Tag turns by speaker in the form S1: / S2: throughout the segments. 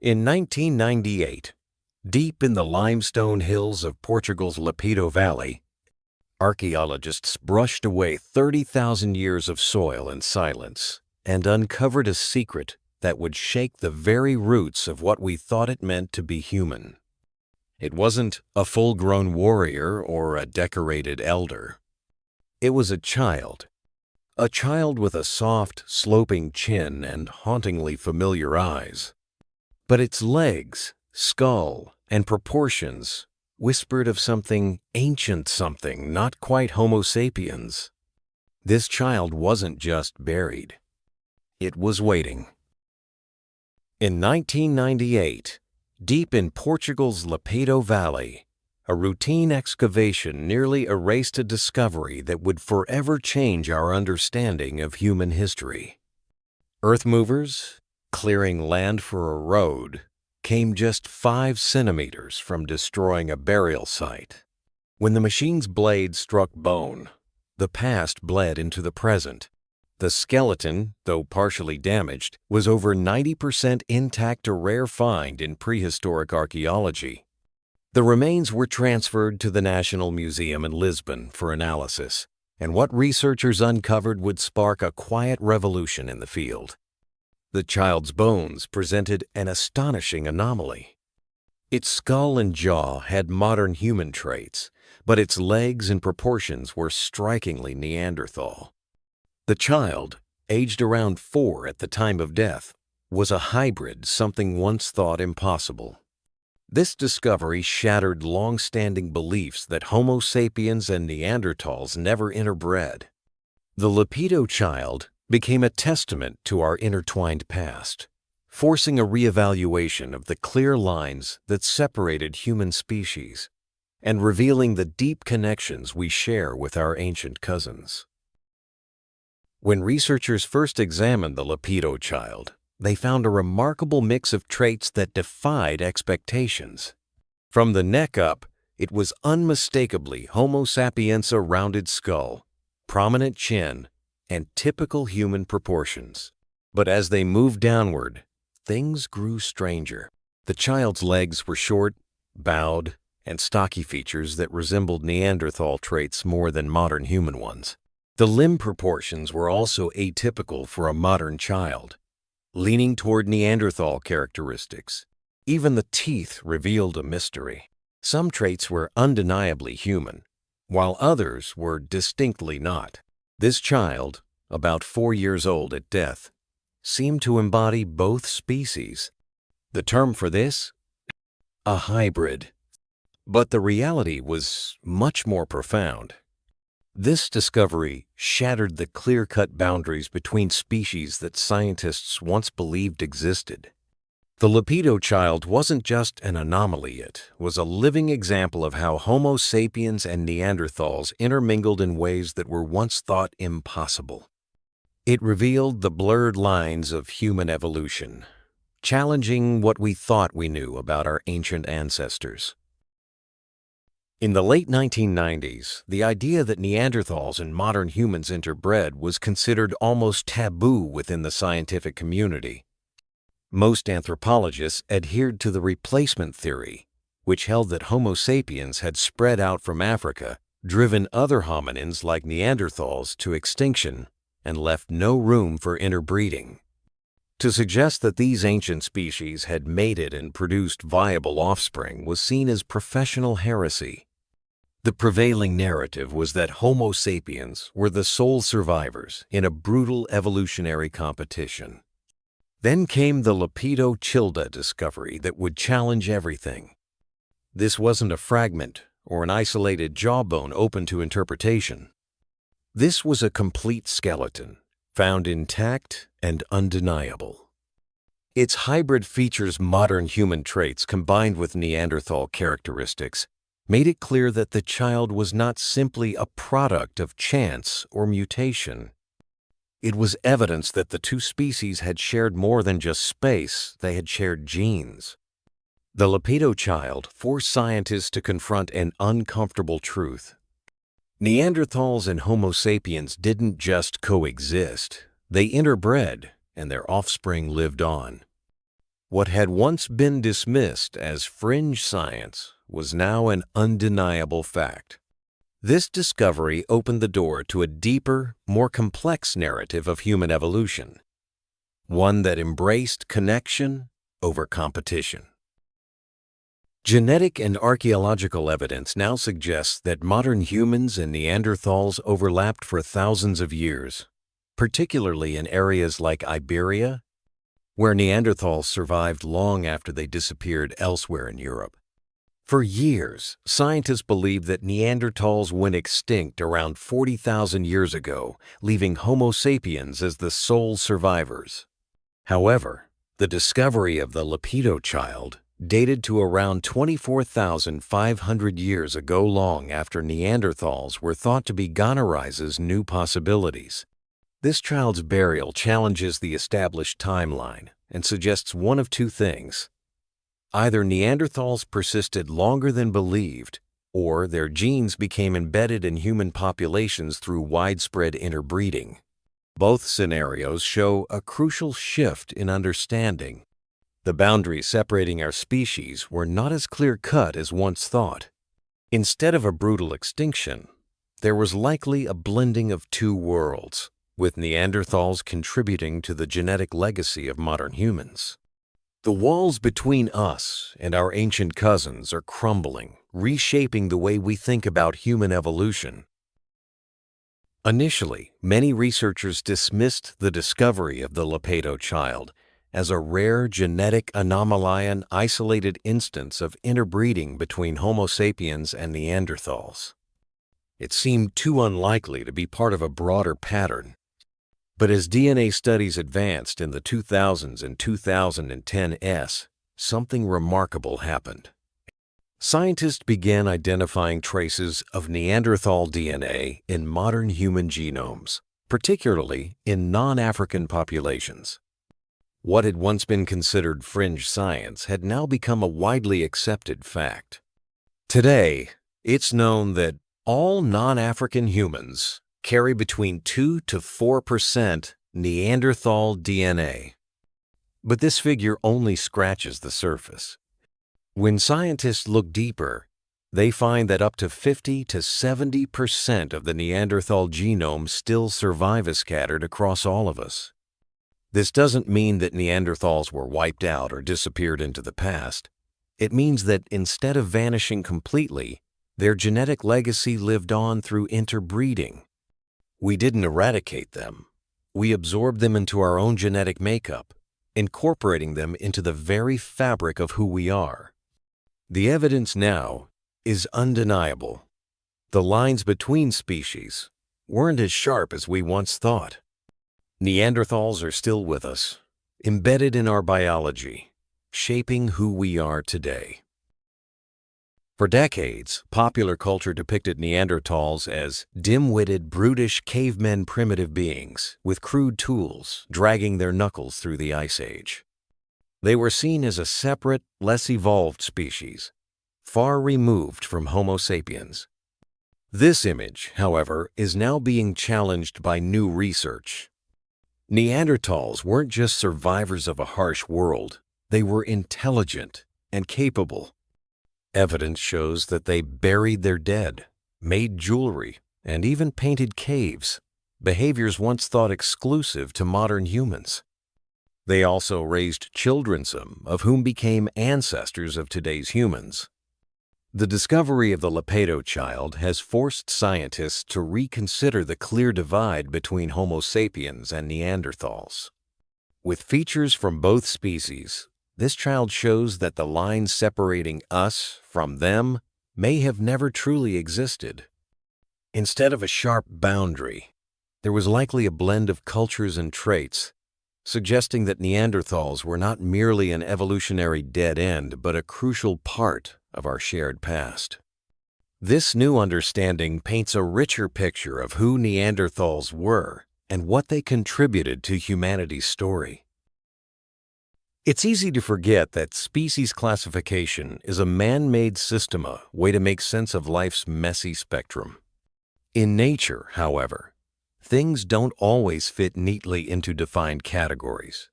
S1: In 1998, deep in the limestone hills of Portugal's Lapedo Valley, archaeologists brushed away 30,000 years of soil and silence and uncovered a secret that would shake the very roots of what we thought it meant to be human. It wasn't a full-grown warrior or a decorated elder. It was a child with a soft, sloping chin and hauntingly familiar eyes. But its legs, skull, and proportions whispered of something ancient, something not quite Homo sapiens. This child wasn't just buried. It was waiting. In 1998, deep in Portugal's Lapedo Valley, a routine excavation nearly erased a discovery that would forever change our understanding of human history. Earth movers, clearing land for a road, came just 5 centimeters from destroying a burial site. When the machine's blade struck bone, the past bled into the present. The skeleton, though partially damaged, was over 90% intact, a rare find in prehistoric archaeology. The remains were transferred to the National Museum in Lisbon for analysis, and what researchers uncovered would spark a quiet revolution in the field. The child's bones presented an astonishing anomaly. Its skull and jaw had modern human traits, but its legs and proportions were strikingly Neanderthal. The child, aged around 4 at the time of death, was a hybrid, something once thought impossible. This discovery shattered long-standing beliefs that Homo sapiens and Neanderthals never interbred. The Lapedo child became a testament to our intertwined past, forcing a reevaluation of the clear lines that separated human species and revealing the deep connections we share with our ancient cousins. When researchers first examined the Lapedo child, they found a remarkable mix of traits that defied expectations. From the neck up, it was unmistakably Homo sapiens, a rounded skull, prominent chin, and typical human proportions. But as they moved downward, things grew stranger. The child's legs were short, bowed, and stocky, features that resembled Neanderthal traits more than modern human ones. The limb proportions were also atypical for a modern child, leaning toward Neanderthal characteristics. Even the teeth revealed a mystery. Some traits were undeniably human, while others were distinctly not. This child, about 4 years old at death, seemed to embody both species. The term for this? A hybrid. But the reality was much more profound. This discovery shattered the clear-cut boundaries between species that scientists once believed existed. The Lapedo child wasn't just an anomaly, it was a living example of how Homo sapiens and Neanderthals intermingled in ways that were once thought impossible. It revealed the blurred lines of human evolution, challenging what we thought we knew about our ancient ancestors. In the late 1990s, the idea that Neanderthals and modern humans interbred was considered almost taboo within the scientific community. Most anthropologists adhered to the replacement theory, which held that Homo sapiens had spread out from Africa, driven other hominins like Neanderthals to extinction, and left no room for interbreeding. To suggest that these ancient species had mated and produced viable offspring was seen as professional heresy. The prevailing narrative was that Homo sapiens were the sole survivors in a brutal evolutionary competition. Then came the Lapedo Childa discovery that would challenge everything. This wasn't a fragment or an isolated jawbone open to interpretation. This was a complete skeleton, found intact and undeniable. Its hybrid features modern human traits combined with Neanderthal characteristics made it clear that the child was not simply a product of chance or mutation. It was evidence that the two species had shared more than just space, they had shared genes. The Lapedo child forced scientists to confront an uncomfortable truth. Neanderthals and Homo sapiens didn't just coexist, they interbred, and their offspring lived on. What had once been dismissed as fringe science was now an undeniable fact. This discovery opened the door to a deeper, more complex narrative of human evolution, one that embraced connection over competition. Genetic and archaeological evidence now suggests that modern humans and Neanderthals overlapped for thousands of years, particularly in areas like Iberia, where Neanderthals survived long after they disappeared elsewhere in Europe. For years, scientists believed that Neanderthals went extinct around 40,000 years ago, leaving Homo sapiens as the sole survivors. However, the discovery of the Lapedo child, dated to around 24,500 years ago, long after Neanderthals were thought to be Gonarize's new possibilities. This child's burial challenges the established timeline and suggests one of two things. Either Neanderthals persisted longer than believed, or their genes became embedded in human populations through widespread interbreeding. Both scenarios show a crucial shift in understanding. The boundaries separating our species were not as clear-cut as once thought. Instead of a brutal extinction, there was likely a blending of two worlds, with Neanderthals contributing to the genetic legacy of modern humans. The walls between us and our ancient cousins are crumbling, reshaping the way we think about human evolution. Initially, many researchers dismissed the discovery of the Lapedo child as a rare genetic anomaly, an isolated instance of interbreeding between Homo sapiens and Neanderthals. It seemed too unlikely to be part of a broader pattern. But as DNA studies advanced in the 2000s and 2010s, something remarkable happened. Scientists began identifying traces of Neanderthal DNA in modern human genomes, particularly in non-African populations. What had once been considered fringe science had now become a widely accepted fact. Today, it's known that all non-African humans carry between 2 to 4% Neanderthal DNA. But this figure only scratches the surface. When scientists look deeper, they find that up to 50 to 70% of the Neanderthal genome still survive scattered across all of us. This doesn't mean that Neanderthals were wiped out or disappeared into the past. It means that instead of vanishing completely, their genetic legacy lived on through interbreeding. We didn't eradicate them. We absorbed them into our own genetic makeup, incorporating them into the very fabric of who we are. The evidence now is undeniable. The lines between species weren't as sharp as we once thought. Neanderthals are still with us, embedded in our biology, shaping who we are today. For decades, popular culture depicted Neanderthals as dim-witted, brutish cavemen, primitive beings with crude tools, dragging their knuckles through the Ice Age. They were seen as a separate, less evolved species, far removed from Homo sapiens. This image, however, is now being challenged by new research. Neanderthals weren't just survivors of a harsh world, they were intelligent and capable. Evidence shows that they buried their dead, made jewelry, and even painted caves, behaviors once thought exclusive to modern humans. They also raised children, some of whom became ancestors of today's humans. The discovery of the Lapedo child has forced scientists to reconsider the clear divide between Homo sapiens and Neanderthals. With features from both species, this child shows that the line separating us from them may have never truly existed. Instead of a sharp boundary, there was likely a blend of cultures and traits, suggesting that Neanderthals were not merely an evolutionary dead end, but a crucial part of our shared past. This new understanding paints a richer picture of who Neanderthals were and what they contributed to humanity's story. It's easy to forget that species classification is a man-made system, a way to make sense of life's messy spectrum. In nature, however, things don't always fit neatly into defined categories.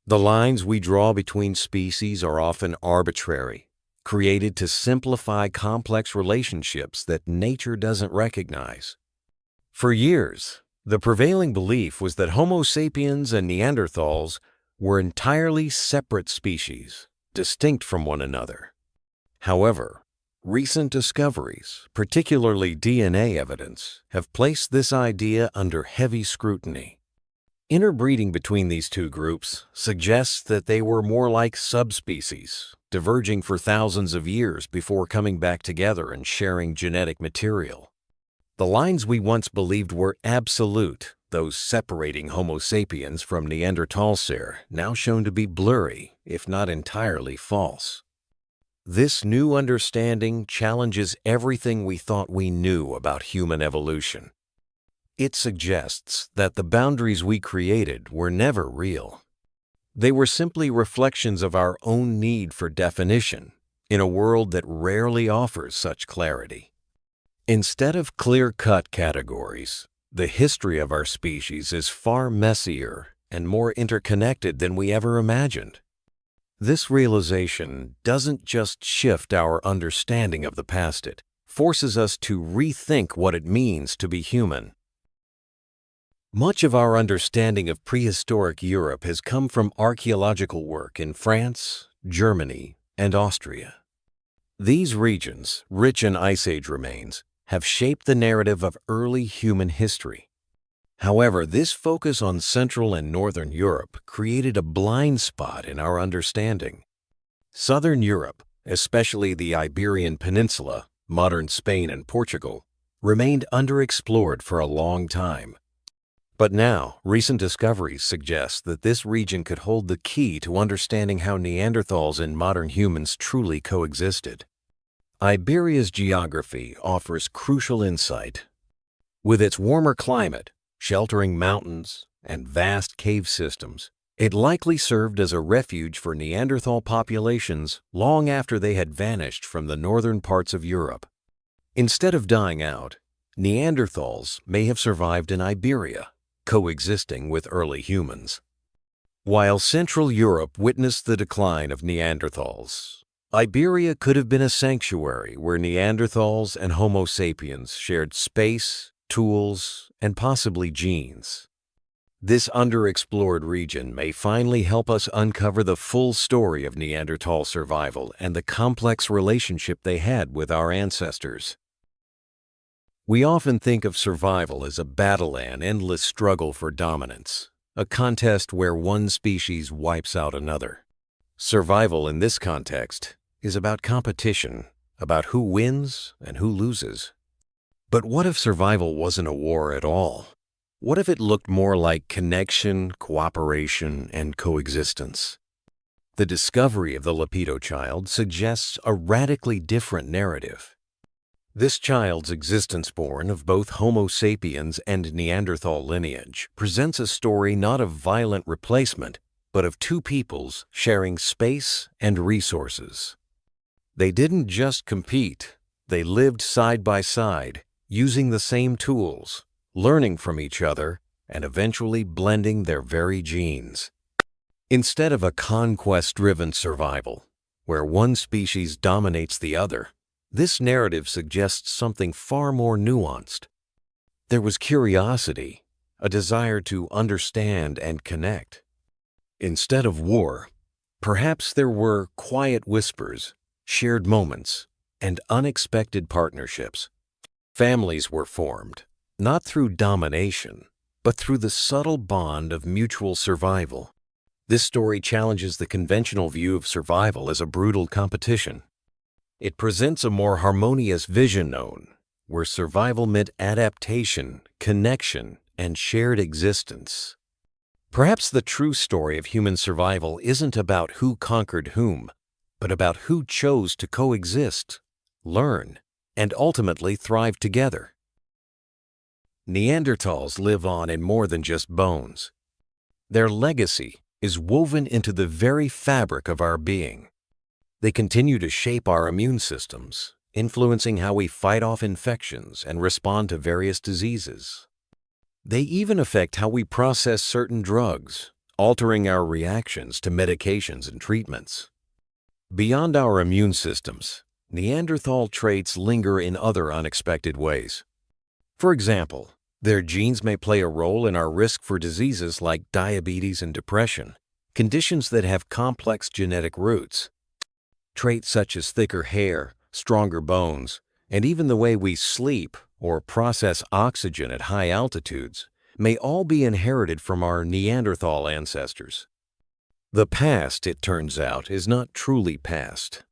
S1: The lines we draw between species are often arbitrary, created to simplify complex relationships that nature doesn't recognize. For years, the prevailing belief was that Homo sapiens and Neanderthals were entirely separate species, distinct from one another. However, recent discoveries, particularly DNA evidence, have placed this idea under heavy scrutiny. Interbreeding between these two groups suggests that they were more like subspecies, diverging for thousands of years before coming back together and sharing genetic material. The lines we once believed were absolute, those separating Homo sapiens from Neanderthals, are now shown to be blurry, if not entirely false. This new understanding challenges everything we thought we knew about human evolution. It suggests that the boundaries we created were never real. They were simply reflections of our own need for definition in a world that rarely offers such clarity. Instead of clear-cut categories, the history of our species is far messier and more interconnected than we ever imagined. This realization doesn't just shift our understanding of the past, it forces us to rethink what it means to be human. Much of our understanding of prehistoric Europe has come from archaeological work in France, Germany, and Austria. These regions, rich in Ice Age remains, have shaped the narrative of early human history. However, this focus on Central and Northern Europe created a blind spot in our understanding. Southern Europe, especially the Iberian Peninsula, modern Spain and Portugal, remained underexplored for a long time. But now, recent discoveries suggest that this region could hold the key to understanding how Neanderthals and modern humans truly coexisted. Iberia's geography offers crucial insight. With its warmer climate, sheltering mountains, and vast cave systems, it likely served as a refuge for Neanderthal populations long after they had vanished from the northern parts of Europe. Instead of dying out, Neanderthals may have survived in Iberia, coexisting with early humans. While Central Europe witnessed the decline of Neanderthals, Iberia could have been a sanctuary where Neanderthals and Homo sapiens shared space, tools, and possibly genes. This underexplored region may finally help us uncover the full story of Neanderthal survival and the complex relationship they had with our ancestors. We often think of survival as a battle and endless struggle for dominance, a contest where one species wipes out another. Survival in this context is about competition, about who wins and who loses. But what if survival wasn't a war at all? What if it looked more like connection, cooperation, and coexistence? The discovery of the Lapedo child suggests a radically different narrative. This child's existence, born of both Homo sapiens and Neanderthal lineage, presents a story not of violent replacement, but of two peoples sharing space and resources. They didn't just compete, they lived side by side, using the same tools, learning from each other, and eventually blending their very genes. Instead of a conquest-driven survival, where one species dominates the other, this narrative suggests something far more nuanced. There was curiosity, a desire to understand and connect. Instead of war, perhaps there were quiet whispers, shared moments, and unexpected partnerships. Families were formed, not through domination, but through the subtle bond of mutual survival. This story challenges the conventional view of survival as a brutal competition. It presents a more harmonious vision where survival meant adaptation, connection, and shared existence. Perhaps the true story of human survival isn't about who conquered whom, but about who chose to coexist, learn, and ultimately thrive together. Neanderthals live on in more than just bones. Their legacy is woven into the very fabric of our being. They continue to shape our immune systems, influencing how we fight off infections and respond to various diseases. They even affect how we process certain drugs, altering our reactions to medications and treatments. Beyond our immune systems, Neanderthal traits linger in other unexpected ways. For example, their genes may play a role in our risk for diseases like diabetes and depression, conditions that have complex genetic roots. Traits such as thicker hair, stronger bones, and even the way we sleep or process oxygen at high altitudes may all be inherited from our Neanderthal ancestors. The past, it turns out, is not truly past.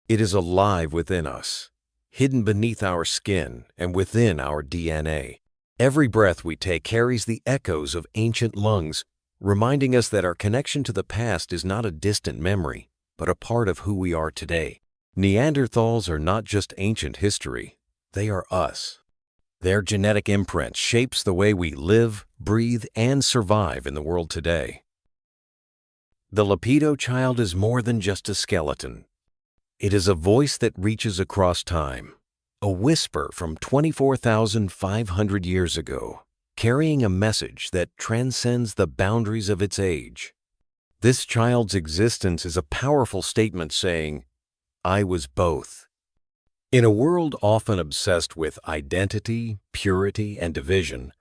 S1: It is alive within us, hidden beneath our skin and within our DNA. Every breath we take carries the echoes of ancient lungs, reminding us that our connection to the past is not a distant memory, but a part of who we are today. Neanderthals are not just ancient history, they are us. Their genetic imprint shapes the way we live, breathe, and survive in the world today. The Lapedo child is more than just a skeleton. It is a voice that reaches across time, a whisper from 24,500 years ago, carrying a message that transcends the boundaries of its age. This child's existence is a powerful statement saying, "I was both." In a world often obsessed with identity, purity, and division,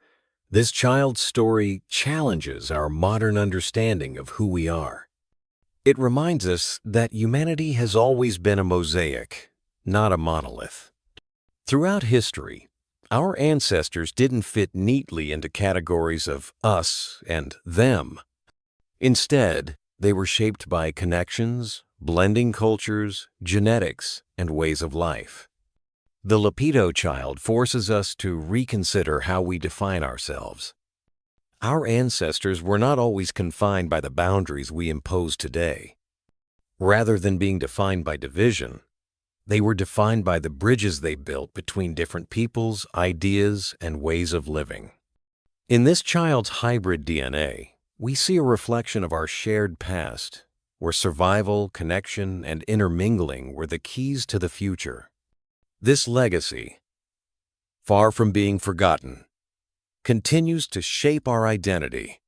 S1: this child's story challenges our modern understanding of who we are. It reminds us that humanity has always been a mosaic, not a monolith. Throughout history, our ancestors didn't fit neatly into categories of us and them. Instead, they were shaped by connections, blending cultures, genetics, and ways of life. The Lapedo child forces us to reconsider how we define ourselves. Our ancestors were not always confined by the boundaries we impose today. Rather than being defined by division, they were defined by the bridges they built between different peoples, ideas, and ways of living. In this child's hybrid DNA, we see a reflection of our shared past, where survival, connection, and intermingling were the keys to the future. This legacy, far from being forgotten, continues to shape our identity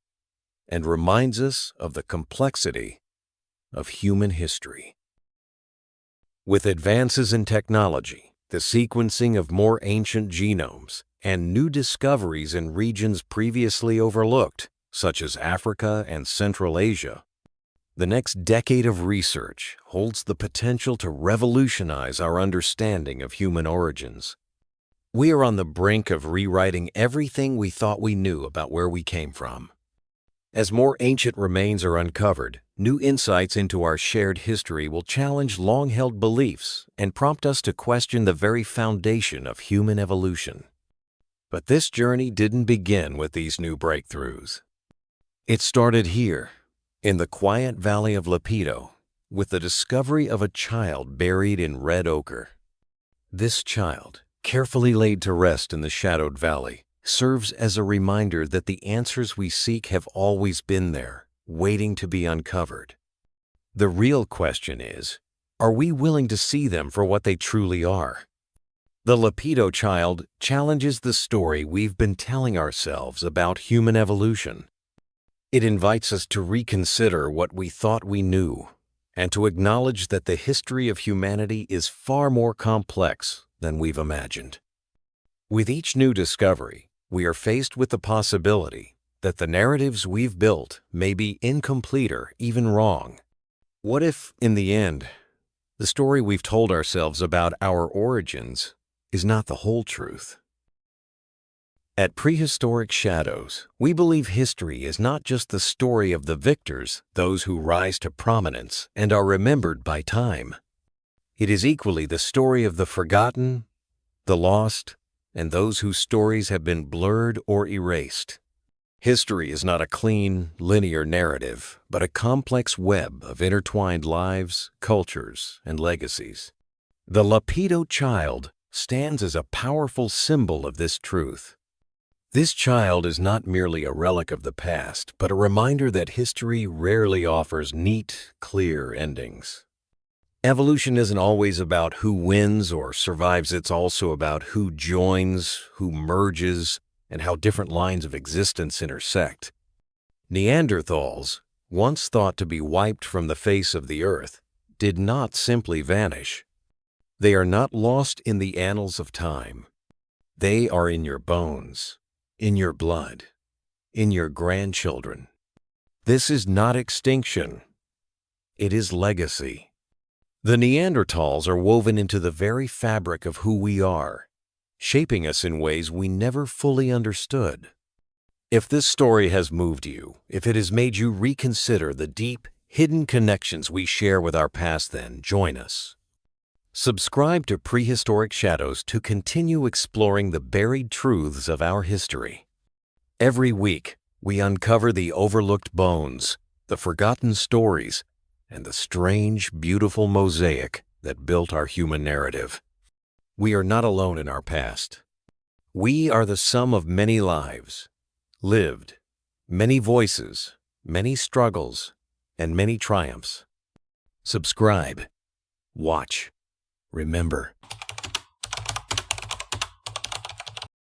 S1: and reminds us of the complexity of human history. With advances in technology, the sequencing of more ancient genomes, and new discoveries in regions previously overlooked, such as Africa and Central Asia, the next decade of research holds the potential to revolutionize our understanding of human origins. We are on the brink of rewriting everything we thought we knew about where we came from. As more ancient remains are uncovered, new insights into our shared history will challenge long-held beliefs and prompt us to question the very foundation of human evolution. But this journey didn't begin with these new breakthroughs. It started here, in the quiet valley of Lapedo, with the discovery of a child buried in red ochre. This child, carefully laid to rest in the shadowed valley, serves as a reminder that the answers we seek have always been there, waiting to be uncovered. The real question is, are we willing to see them for what they truly are? The Lapedo child challenges the story we've been telling ourselves about human evolution. It invites us to reconsider what we thought we knew, and to acknowledge that the history of humanity is far more complex than we've imagined. With each new discovery, we are faced with the possibility that the narratives we've built may be incomplete or even wrong. What if, in the end, the story we've told ourselves about our origins is not the whole truth? At Prehistoric Shadows, we believe history is not just the story of the victors, those who rise to prominence and are remembered by time. It is equally the story of the forgotten, the lost, and those whose stories have been blurred or erased. History is not a clean, linear narrative, but a complex web of intertwined lives, cultures, and legacies. The Lapedo child stands as a powerful symbol of this truth. This child is not merely a relic of the past, but a reminder that history rarely offers neat, clear endings. Evolution isn't always about who wins or survives, it's also about who joins, who merges, and how different lines of existence intersect. Neanderthals, once thought to be wiped from the face of the earth, did not simply vanish. They are not lost in the annals of time. They are in your bones, in your blood, in your grandchildren. This is not extinction. It is legacy. The Neanderthals are woven into the very fabric of who we are, shaping us in ways we never fully understood. If this story has moved you, if it has made you reconsider the deep, hidden connections we share with our past, then join us. Subscribe to Prehistoric Shadows to continue exploring the buried truths of our history. Every week, we uncover the overlooked bones, the forgotten stories, and the strange, beautiful mosaic that built our human narrative. We are not alone in our past. We are the sum of many lives, lived, many voices, many struggles, and many triumphs. Subscribe, watch, remember.